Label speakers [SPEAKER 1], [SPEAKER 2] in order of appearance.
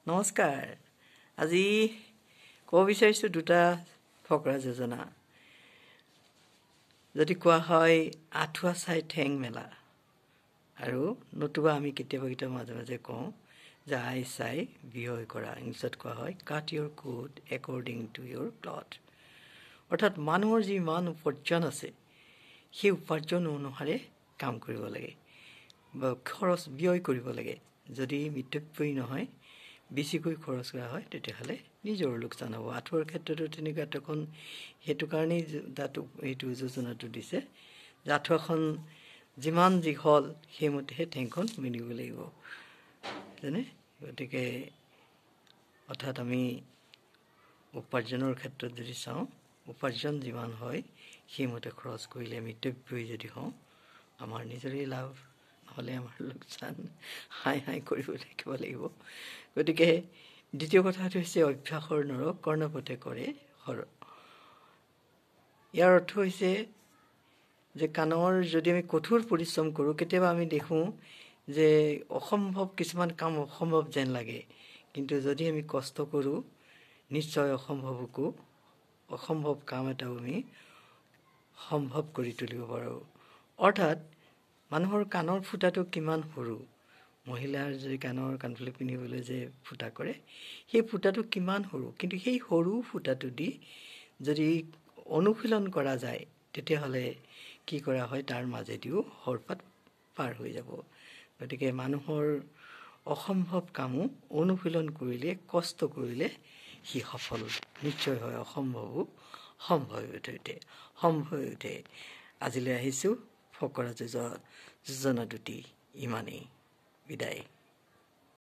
[SPEAKER 1] নমস্কাৰ আজি ক'ব বিচাৰিছোঁ দুটা ফকৰা যোজনা যদি কোৱা হয় আঠুৱা চাই ঠেং মেলা আৰু নতুবা আমি কেতিয়াবা মাজে মাজে কওঁ যে আই চাই বিয়য় কৰা ইংলিছত কোৱা হয় cut your coat according to your cloth অৰ্থাৎ মানুহৰ যিমান উপাৰ্জন আছে সেই উপাৰ্জন অনুসাৰে কাম কৰিব লাগে বা খৰচ ব্যয় কৰিব লাগে যদি মিতব্যয়ী নহয় বেছিকৈ খৰচ কৰা হয় তেতিয়াহ'লে নিজৰ লোকচান হ'ব আঠুৱাৰ ক্ষেত্ৰতো তেনেকুৱা তখন সেইটো কাৰণেই তাতো এইটো যোজনাটো দিছে যে আঠুৱাখন যিমান দীঘল সেইমতেহে ঠেংখন মিলিব লাগিব যেনে গতিকে অৰ্থাৎ আমি উপাৰ্জনৰ ক্ষেত্ৰত যদি চাওঁ উপাৰ্জন যিমান হয় সেইমতে খৰচ কৰিলে মিতব্যয়ী যদি হওঁ আমাৰ নিজৰে লাভ নহ'লে আমাৰ লোকচান হাই কৰিব থাকিব লাগিব গতিকে দ্বিতীয় কথাটো হৈছে অভ্যাসৰ নৰ কৰ্ণপথে কৰে হৰ ইয়াৰ অৰ্থ হৈছে যে কাণৰ যদি আমি কঠোৰ পৰিশ্ৰম কৰোঁ কেতিয়াবা আমি দেখোঁ যে অসম্ভৱ কিছুমান কাম অসম্ভৱ যেন লাগে কিন্তু যদি আমি কষ্ট কৰোঁ নিশ্চয় অসম্ভৱ কাম এটাও আমি সম্ভৱ কৰি তুলিব পাৰোঁ অৰ্থাৎ মানুহৰ কাণৰ ফুটাটো কিমান সৰু মহিলাৰ যদি কাণফুলি পিন্ধিবলৈ যে ফুটা কৰে সেই ফুটাটো কিমান সৰু কিন্তু সেই সৰু ফুটাটো দি যদি অনুশীলন কৰা যায় তেতিয়াহ'লে কি কৰা হয় তাৰ মাজেদিও হৰপাত পাৰ হৈ যাব গতিকে মানুহৰ অসম্ভৱ কামো অনুশীলন কৰিলে কষ্ট কৰিলে সি সফল নিশ্চয় হয় অসম্ভৱো সম্ভৱ হৈ উঠে আজিলৈ আহিছোঁ ফকৰা যোজনা দুটি ইমানেই বিদায়